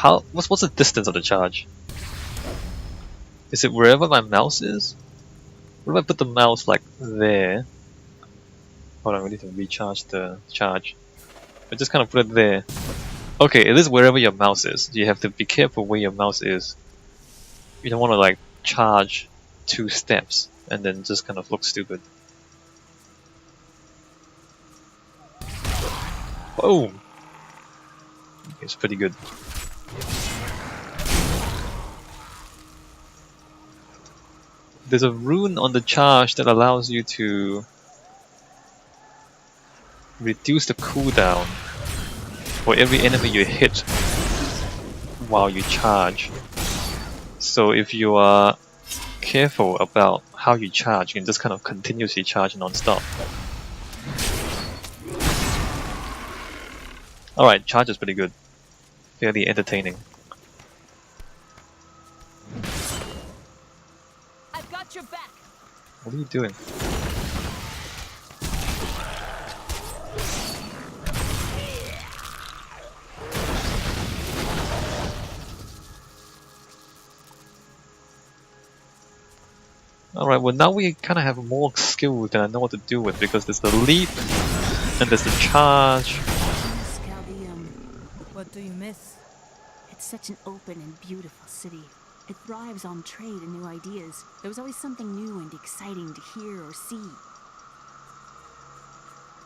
What's the distance of the charge? Is it wherever my mouse is? What if I put the mouse like there? Hold on, we need to recharge the charge. I just kind of put it there. Okay, it is wherever your mouse is. You have to be careful where your mouse is. You don't want to like charge 2 steps and then just kind of look stupid. Boom! It's pretty good. There's a rune on the charge that allows you to reduce the cooldown for every enemy you hit while you charge. So if you are careful about how you charge, you can just kind of continuously charge non-stop. Alright, charge is pretty good. Fairly entertaining. I've got your back. What are you doing? Alright, well now we kind of have more skill than I know what to do with, because there's the leap and there's the charge. What do you miss? It's such an open and beautiful city. It thrives on trade and new ideas. There was always something new and exciting to hear or see.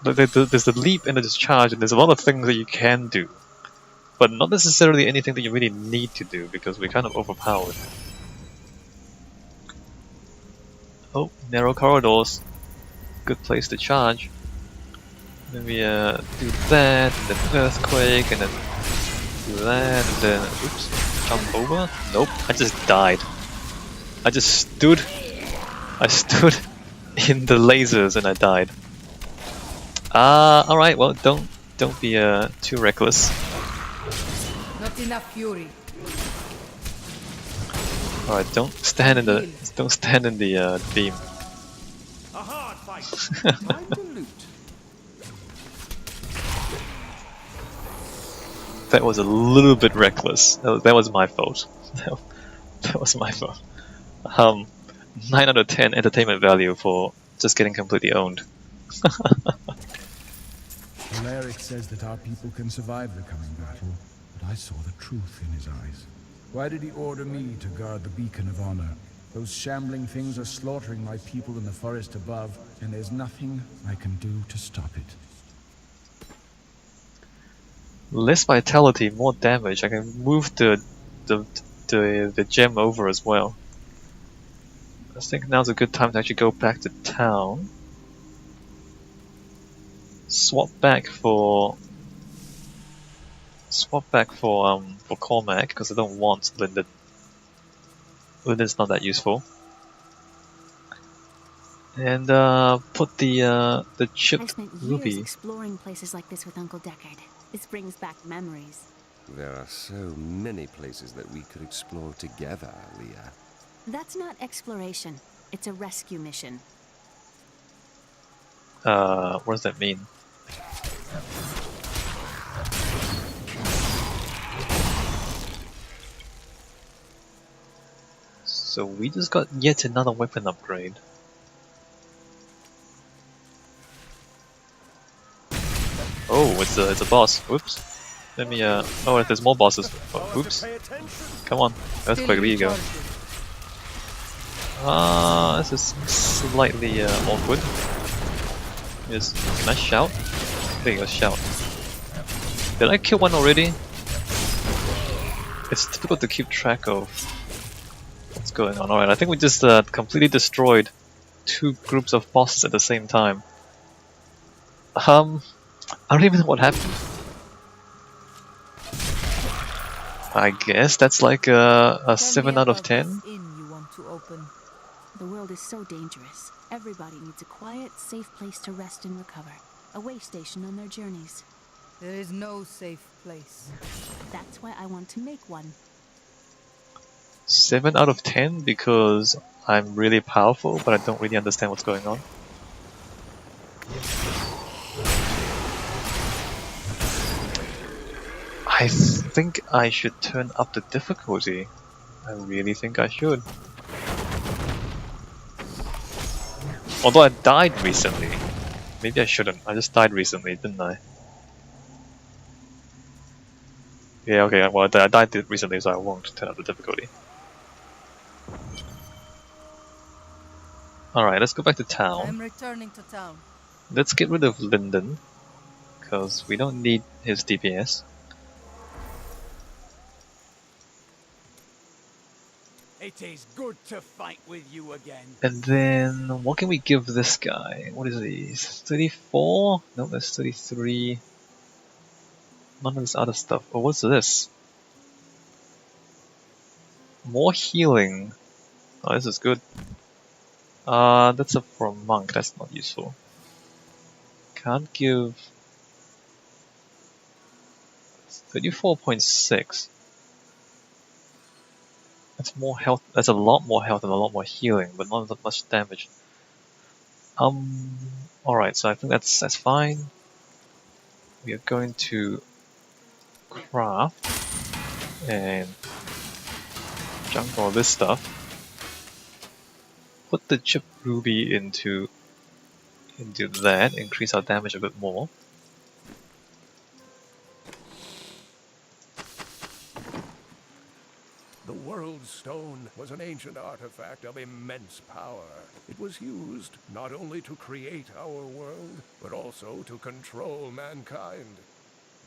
There's the leap and there's charge, and there's a lot of things that you can do. But not necessarily anything that you really need to do, because we're kind of overpowered. Oh, narrow corridors. Good place to charge. Maybe do that, and then earthquake, and then do that, and then oops, jump over. Nope, I just died. I stood in the lasers and I died. Alright, well don't be too reckless. Not enough fury. Alright, don't stand in the beam. A hard fight. Time to loot. That was a little bit reckless. That was my fault. That was my fault. 9 out of 10 entertainment value for just getting completely owned. Alaric says that our people can survive the coming battle, but I saw the truth in his eyes. Why did he order me to guard the beacon of honor? Those shambling things are slaughtering my people in the forest above, and there's nothing I can do to stop it. Less vitality, more damage. I can move the gem over as well. I think now's a good time to actually go back to town. Swap back for Cormac, because I don't want Linden. Linden's not that useful. And put the chipped I spent years ruby. exploring places like this with Uncle Deckard. This brings back memories. There are so many places that we could explore together, Leah. That's not exploration. It's a rescue mission. What does that mean? So we just got yet another weapon upgrade. Oh, it's a boss. Whoops. Let me oh, there's more bosses. Oh, oops. Come on. Earthquake, there you go. This is slightly awkward. Can I shout? There you go, shout. Did I kill one already? It's difficult to keep track of what's going on. Alright, I think we just completely destroyed 2 groups of bosses at the same time. I don't even know what happened. I guess that's like a 7 out of 10. The world is so dangerous. Everybody needs a quiet, safe place to rest and recover. A way station on their journeys. There is no safe place. That's why I want to make one. 7 out of 10 because I'm really powerful, but I don't really understand what's going on. I I think I should turn up the difficulty. I really think I should. Although I died recently. Maybe I shouldn't. I just died recently, didn't I? Yeah, okay, well I died recently, so I won't turn up the difficulty. Alright, let's go back to town. I'm returning to town. Let's get rid of Lyndon, because we don't need his DPS. It is good to fight with you again. And then, what can we give this guy? What is he? 34? No, that's 33. None of this other stuff. Oh, what's this? More healing. Oh, this is good. That's up for a monk. That's not useful. Can't give 34.6. That's more health. That's a lot more health and a lot more healing, but not that much damage. Alright, so I think that's fine. We are going to craft and junk all this stuff. Put the chip ruby into that, increase our damage a bit more. The World Stone was an ancient artifact of immense power. It was used not only to create our world, but also to control mankind.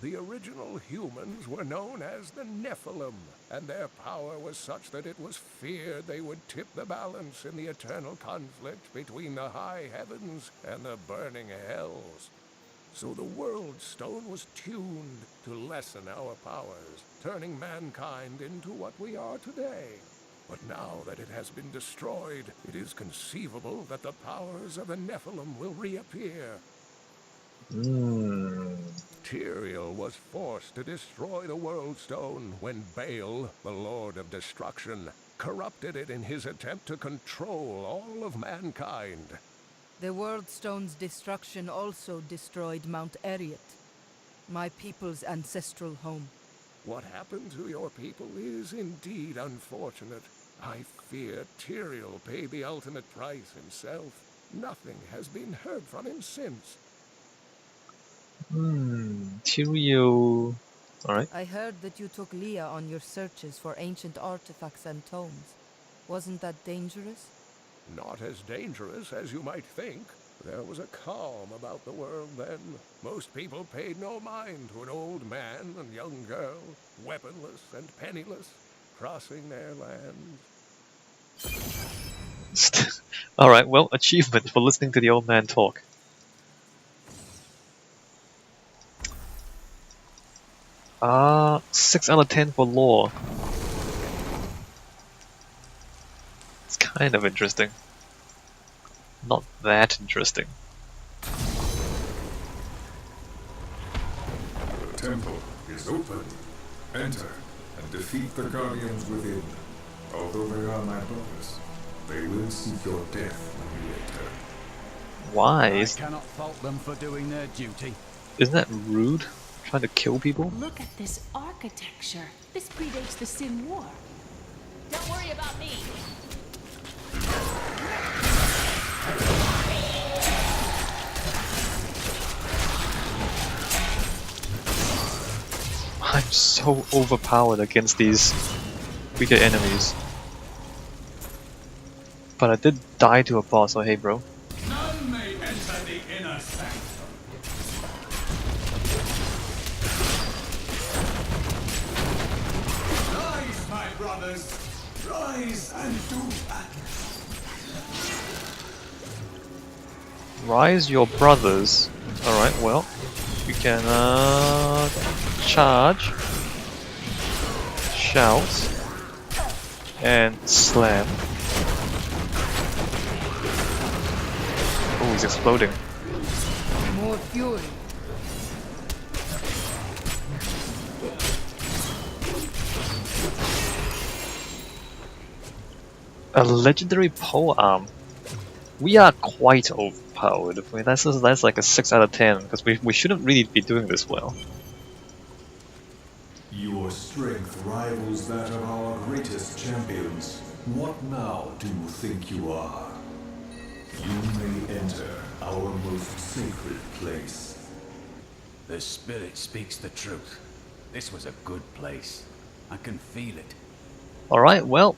The original humans were known as the Nephilim, and their power was such that it was feared they would tip the balance in the eternal conflict between the high heavens and the burning hells. So the World Stone was tuned to lessen our powers, turning mankind into what we are today. But now that it has been destroyed, it is conceivable that the powers of the Nephilim will reappear. Tyrael was forced to destroy the World Stone when Baal, the Lord of Destruction, corrupted it in his attempt to control all of mankind. The World Stone's destruction also destroyed Mount Eriot, my people's ancestral home. What happened to your people is indeed unfortunate. I fear Tyrael paid the ultimate price himself. Nothing has been heard from him since. Tyrael. Alright. I heard that you took Leah on your searches for ancient artifacts and tomes. Wasn't that dangerous? Not as dangerous as you might think. There was a calm about the world then. Most people paid no mind to an old man and young girl, weaponless and penniless, crossing their lands. Alright, well, achievement for listening to the old man talk. 6 out of 10 for lore. It's kind of interesting. Not that interesting. The temple is open. Enter and defeat the guardians within. Although they are my brothers, they will seek your death when you enter. Why? I cannot fault them for doing their duty. Isn't that rude? Trying to kill people? Look at this architecture. This predates the Sin War. Don't worry about me. I'm so overpowered against these weaker enemies. But I did die to a boss, so hey bro. None may enter the inner sanctum. Rise, my brothers. Rise and do battle. Rise your brothers. Alright, well, we can charge, shout, and slam. Oh, he's exploding. More fury. A legendary pole arm. We are quite overpowered. I mean, that's like a 6 out of 10 because we shouldn't really be doing this well. Your strength rivals that of our greatest champions. What now do you think you are? You may enter our most sacred place. The spirit speaks the truth. This was a good place. I can feel it. Alright, well,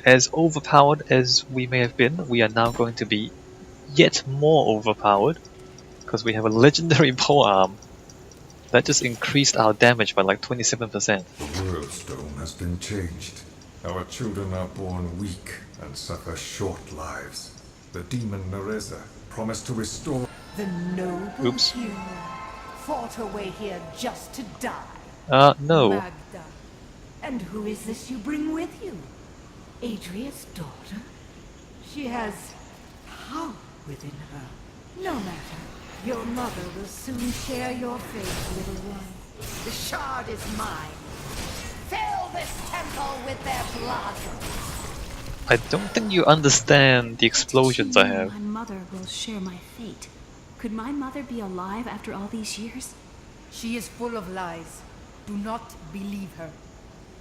as overpowered as we may have been, we are now going to be yet more overpowered, because we have a legendary polearm. That just increased our damage by like 27%. The world stone has been changed. Our children are born weak and suffer short lives. The demon Nereza promised to restore. The noble Oops. hero fought her way here just to die. No. Magda. And who is this you bring with you? Adria's daughter? She has power within her. No matter. Your mother will soon share your fate, little one. The shard is mine. Fill this temple with their blood. I don't think you understand the explosions I have. My mother will share my fate. Could my mother be alive after all these years? She is full of lies. Do not believe her.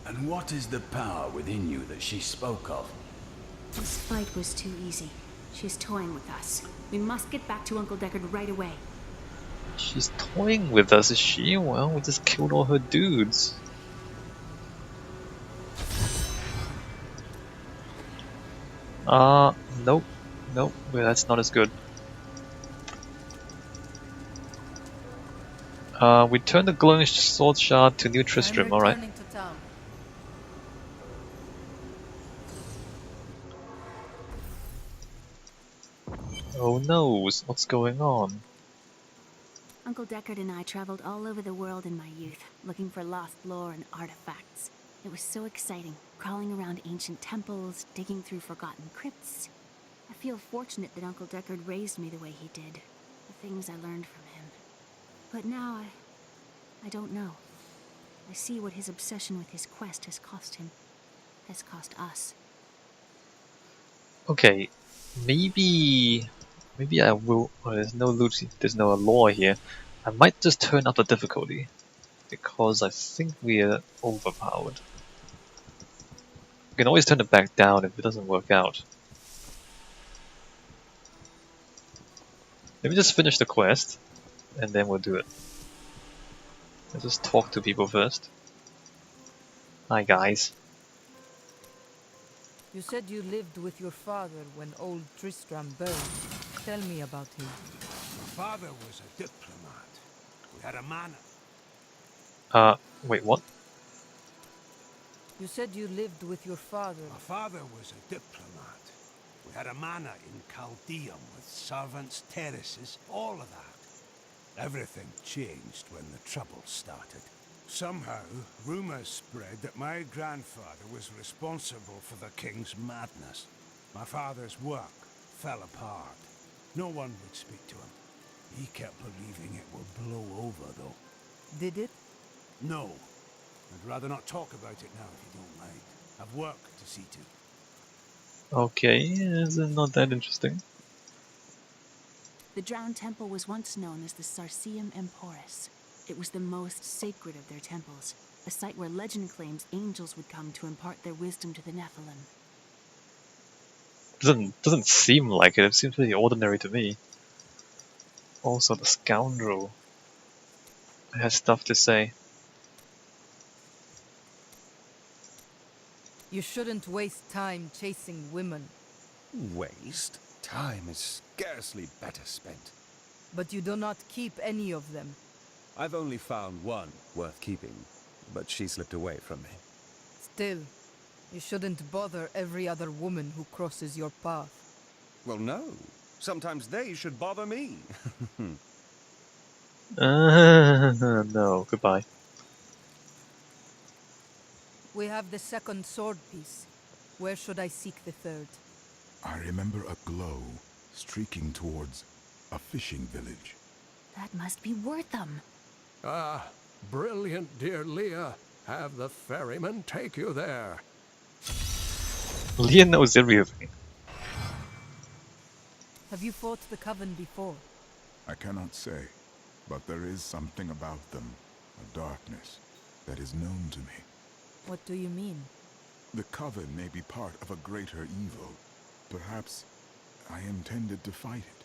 And what is the power within you that she spoke of? This fight was too easy. She's toying with us. We must get back to Uncle Deckard right away. She's toying with us, is she? Well, we just killed all her dudes. Nope. Nope, well, that's not as good. We turned the glowing sword shard to New Tristram, alright. Returning to town. Oh no, what's going on? Uncle Deckard and I traveled all over the world in my youth, looking for lost lore and artifacts. It was so exciting, crawling around ancient temples, digging through forgotten crypts. I feel fortunate that Uncle Deckard raised me the way he did, the things I learned from him. But now I don't know. I see what his obsession with his quest has cost him, has cost us. Okay, maybe I will. Oh, there's no loot. There's no lore here. I might just turn up the difficulty because I think we are overpowered. We can always turn it back down if it doesn't work out. Let me just finish the quest, and then we'll do it. Let's just talk to people first. Hi guys. You said you lived with your father when old Tristram burned. Tell me about him. My father was a diplomat. We had a manor. Wait, what? You said you lived with your father. My father was a diplomat. We had a manor in Chaldeum with servants, terraces, all of that. Everything changed when the trouble started. Somehow, rumors spread that my grandfather was responsible for the king's madness. My father's work fell apart. No one would speak to him. He kept believing it would blow over, though. Did it? No. I'd rather not talk about it now, if you don't mind. I've work to see to. Okay, is it not that interesting? The Drowned Temple was once known as the Sarsium Emporis. It was the most sacred of their temples, a site where legend claims angels would come to impart their wisdom to the Nephilim. Doesn't seem like it. It seems pretty ordinary to me. Also, the scoundrel has stuff to say. You shouldn't waste time chasing women. Waste? Time is scarcely better spent. But you do not keep any of them. I've only found one worth keeping, but she slipped away from me. Still, you shouldn't bother every other woman who crosses your path. Well, no. Sometimes they should bother me. No, goodbye. We have the second sword piece. Where should I seek the third? I remember a glow streaking towards a fishing village. That must be Wortham. Ah, brilliant, dear Leah. Have the ferryman take you there. Leah knows everything. Have you fought the Coven before? I cannot say, but there is something about them, a darkness. that is known to me. What do you mean? The Coven may be part of a greater evil. Perhaps I intended to fight it.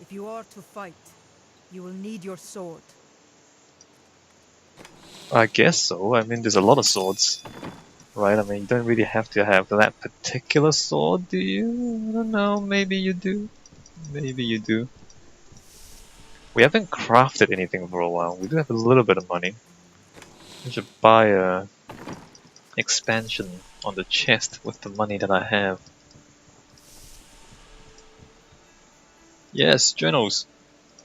If you are to fight, you will need your sword. I guess so. I mean, there's a lot of swords, right? I mean, you don't really have to have that particular sword, do you? I don't know. Maybe you do. Maybe you do. We haven't crafted anything for a while. We do have a little bit of money. I should buy a expansion on the chest with the money that I have. Yes, journals.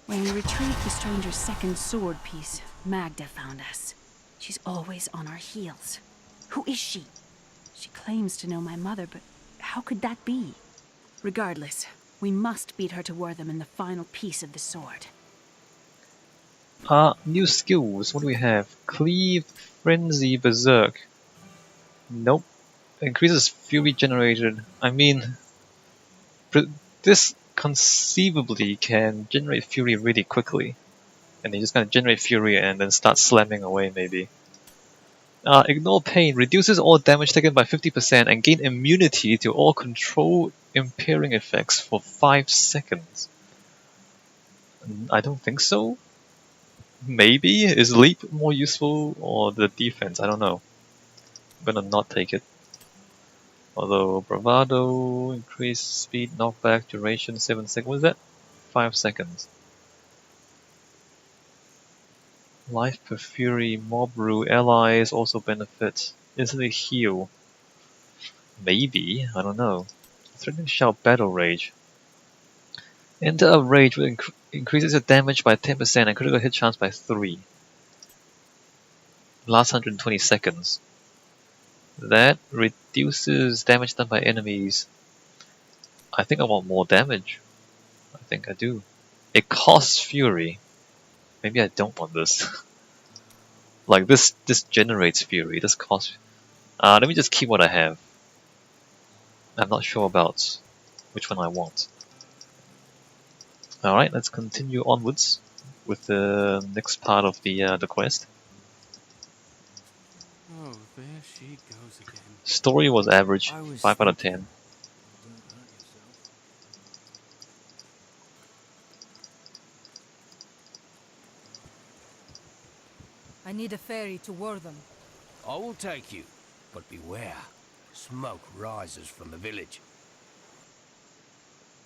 When we retrieved the stranger's second sword piece, Magda found us. She's always on our heels. Who is she? She claims to know my mother, but how could that be? Regardless, we must beat her to Wortham in the final piece of the sword. New skills. What do we have? Cleave, Frenzy, Berserk. Nope. Increases fury generated. I mean, this conceivably can generate fury really quickly. And you're just gonna generate fury and then start slamming away, maybe. Ignore pain. Reduces all damage taken by 50% and gain immunity to all control impairing effects for 5 seconds. I don't think so. Maybe? Is leap more useful or the defense? I don't know. I'm gonna not take it. Although bravado, increased speed, knockback, duration 7 seconds. What is that? 5 seconds. Life per fury, mob rule, allies also benefit. Instantly heal. Maybe, I don't know. Threatening shout, battle rage. Enter a rage which increases your damage by 10% and critical hit chance by 3. Last 120 seconds. That reduces damage done by enemies. I think I want more damage. I think I do. It costs fury. Maybe I don't want this. Like this generates fury. This costs. Let me just keep what I have. I'm not sure about which one I want. Alright, let's continue onwards with the next part of the quest. Oh, there she goes again. Story was average, 5 out of 10. I need a ferry to Wortham. I will take you, but beware. Smoke rises from the village.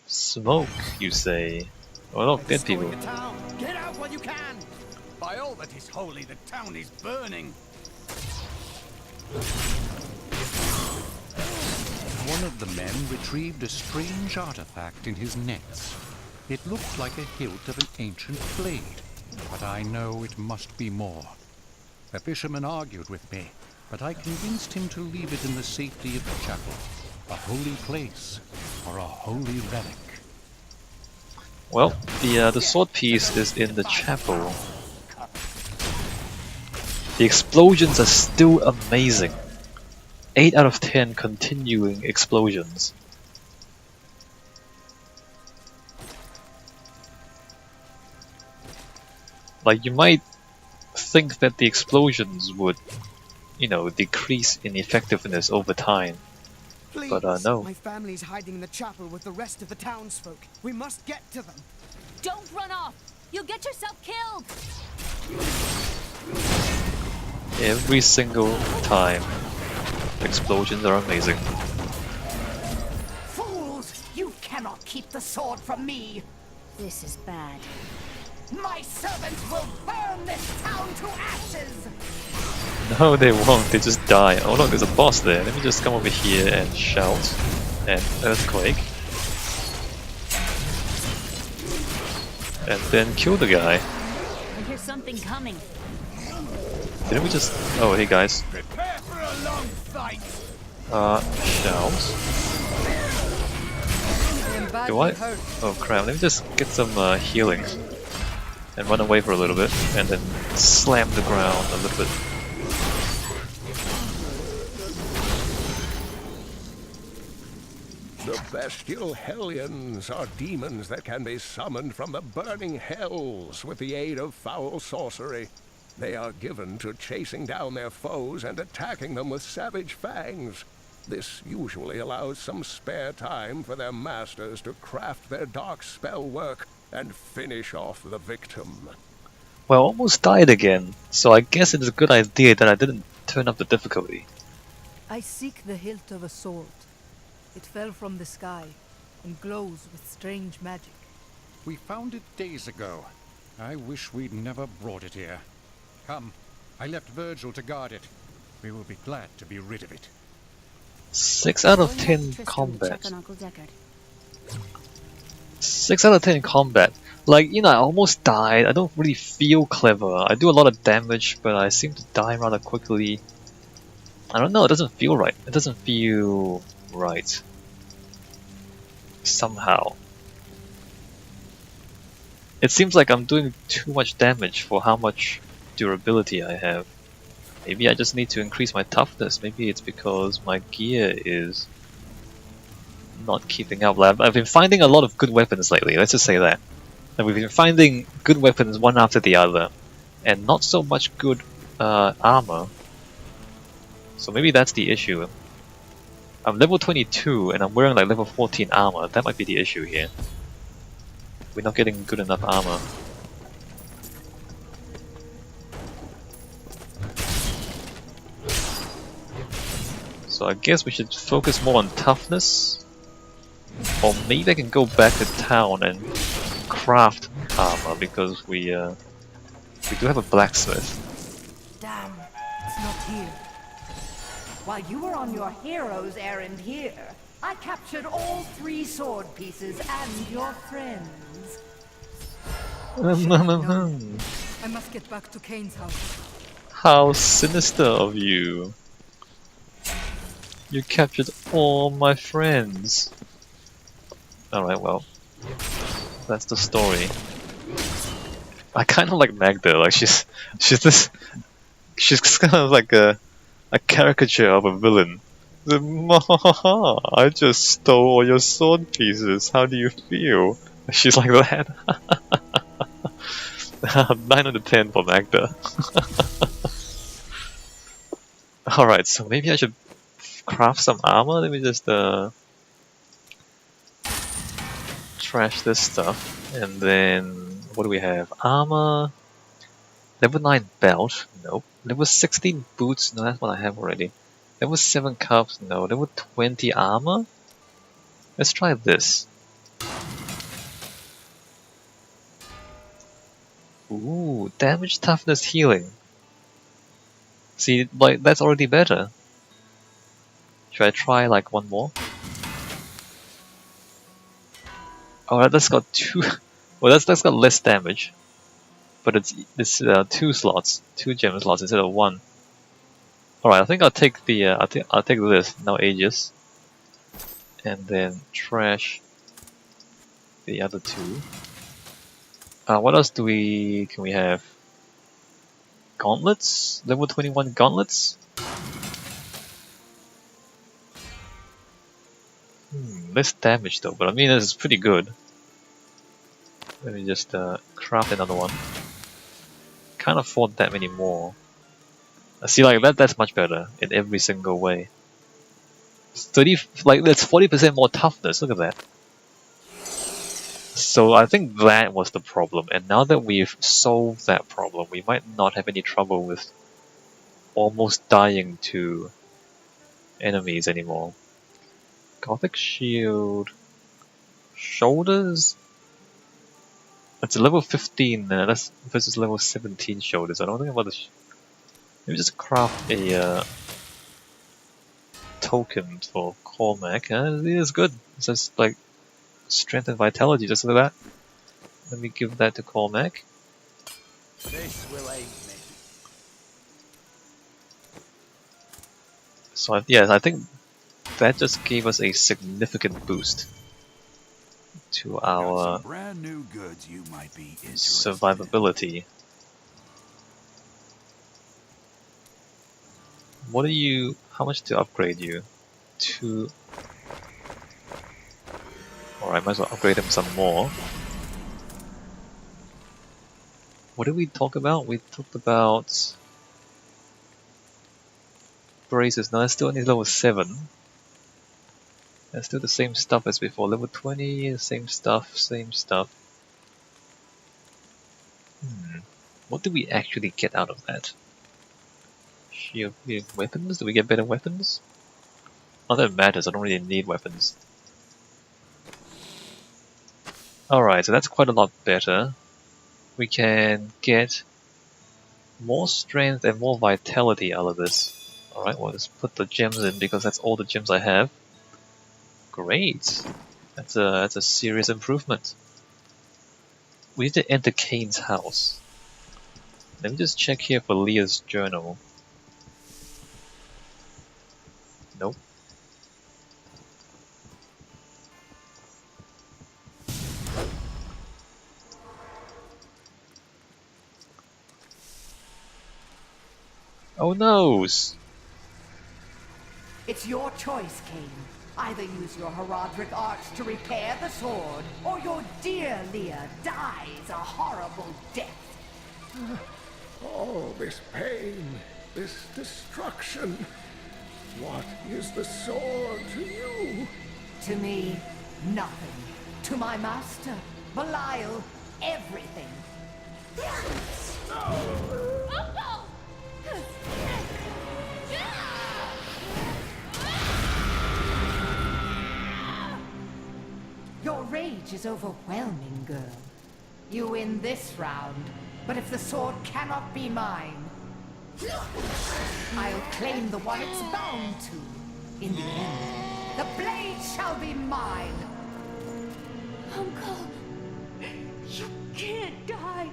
Smoke, you say? Oh look, dead people. The town. Get out while you can! By all that is holy, the town is burning! One of the men retrieved a strange artifact in his nets. It looked like a hilt of an ancient blade, but I know it must be more. The fisherman argued with me, but I convinced him to leave it in the safety of the chapel, a holy place or a holy relic. Well, the sword piece is in the chapel. The explosions are still amazing. 8 out of 10 continuing explosions. Like, you might think that the explosions would, you know, decrease in effectiveness over time. Please, But no. My family's hiding in the chapel with the rest of the townsfolk. We must get to them. Don't run off! You'll get yourself killed! Every single time. Explosions are amazing. Fools! You cannot keep the sword from me! This is bad. My servants will burn this town to ashes! No, they won't. They just die. Oh look, there's a boss there. Let me just come over here and shout. And earthquake. And then kill the guy. I hear something coming. Didn't we just... Oh, hey guys. Prepare for a long fight! Shout. Do I? Oh crap, let me just get some healing. And run away for a little bit. And then slam the ground a little bit. The bestial hellions are demons that can be summoned from the burning hells with the aid of foul sorcery. They are given to chasing down their foes and attacking them with savage fangs. This usually allows some spare time for their masters to craft their dark spell work and finish off the victim. Well, I almost died again, so I guess it's a good idea that I didn't turn up the difficulty. I seek the hilt of a sword. It fell from the sky and glows with strange magic. We found it days ago. I wish we'd never brought it here. Come, I left Virgil to guard it. We will be glad to be rid of it. 6 out of 10 combat. 6 out of 10 combat. Like, you know, I almost died. I don't really feel clever. I do a lot of damage, but I seem to die rather quickly. I don't know, it doesn't feel right. It doesn't feel right. Somehow. It seems like I'm doing too much damage for how much durability I have. Maybe I just need to increase my toughness. Maybe it's because my gear is not keeping up. I've been finding a lot of good weapons lately, let's just say that. And we've been finding good weapons one after the other, and not so much good armor. So maybe that's the issue. I'm level 22 and I'm wearing like level 14 armor. That might be the issue here. We're not getting good enough armor. So I guess we should focus more on toughness. Or maybe I can go back to town and craft armor because we do have a blacksmith. Damn, it's not here. While you were on your hero's errand here, I captured all 3 sword pieces and your friends. I must get back to Kane's house. How sinister of you. You captured all my friends. Alright, well. That's the story. I kind of like Magda, like she's kind of like a caricature of a villain. I just stole all your sword pieces, how do you feel? She's like that. 9 out of 10 for Magda. Alright, so maybe I should craft some armor. Let me just trash this stuff. And then what do we have? Armor. Level 9 belt. Nope. Level 16 boots. No, that's what I have already. Level 7 cuffs. No. Level 20 armor. Let's try this. Ooh, damage, toughness, healing. See, like that's already better. Should I try like one more? Alright, that's got 2. Well, that's got less damage, but it's 2 slots, 2 gem slots instead of 1. Alright, I think I'll take the I'll take this now, Aegis, and then trash the other 2. What else can we have? Gauntlets? Level 21 gauntlets? Less damage though, but I mean this is pretty good. Let me just craft another one. Can't afford that many more. See, like that's much better in every single way. 30, like that's 40% more toughness. Look at that. So I think that was the problem, and now that we've solved that problem, we might not have any trouble with almost dying to enemies anymore. Gothic shield, shoulders. It's a level 15 that's versus level 17 shoulders. I don't think about this. Let me just craft a token for Cormac. It is good. It says like strength and vitality, just like that. Let me give that to Cormac. This will aid me. So I think that just gave us a significant boost to our Brand new goods you might be interested survivability. What are you? How much to upgrade you? 2. Alright, might as well upgrade him some more. What did we talk about? We talked about braces. No, that's still only level 7. That's still the same stuff as before. Level 20, same stuff, same stuff. What do we actually get out of that? Shield weapons? Do we get better weapons? Not that it matters, I don't really need weapons. Alright, so that's quite a lot better. We can get more strength and more vitality out of this. Alright, well, let's put the gems in because that's all the gems I have. Great! That's a serious improvement. We need to enter Kane's house. Let me just check here for Leah's journal. Nope. Oh noes! It's your choice, Cain. Either use your Herodric arts to repair the sword, or your dear Leah dies a horrible death. All this pain, this destruction. What is the sword to you? To me, nothing. To my master, Belial, everything. Uncle! Your rage is overwhelming, girl. You win this round, but if the sword cannot be mine, I'll claim the one it's bound to. In the end, the blade shall be mine. Uncle, you can't die.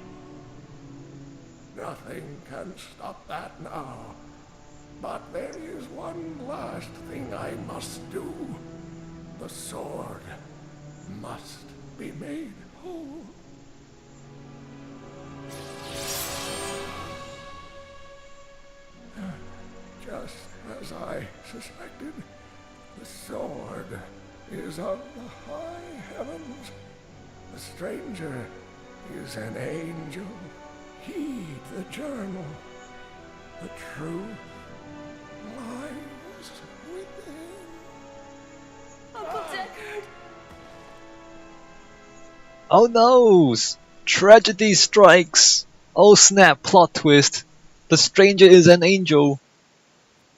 Nothing can stop that now. But there is one last thing I must do. The sword must be made whole. Just as I suspected, the sword is of the high heavens. The stranger is an angel. Heed the journal. The truth lies within. Uncle Deckard! Oh no! Tragedy strikes! Oh snap, plot twist! The stranger is an angel!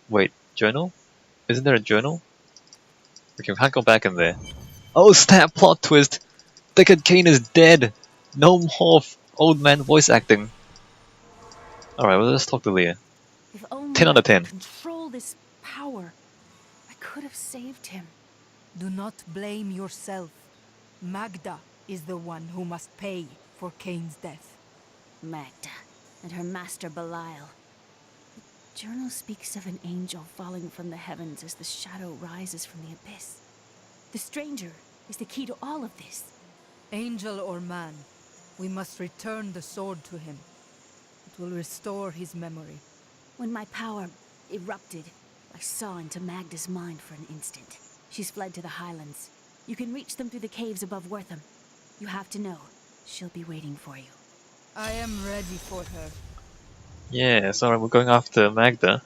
Wait, journal? Isn't there a journal? Okay, we can't go back in there. Oh snap, plot twist! Deckard Cain is dead! No more old man voice acting. Alright, well let's talk to Leah. If only 10 out of 10. I could control this power, I could have saved him. Do not blame yourself. Magda is the one who must pay for Cain's death. Magda and her master Belial. The journal speaks of an angel falling from the heavens as the shadow rises from the abyss. The stranger is the key to all of this. Angel or man, we must return the sword to him. It will restore his memory. When my power erupted, I saw into Magda's mind for an instant. She's fled to the highlands. You can reach them through the caves above Wortham. You have to know, she'll be waiting for you. I am ready for her. Yes, alright, we're going after Magda.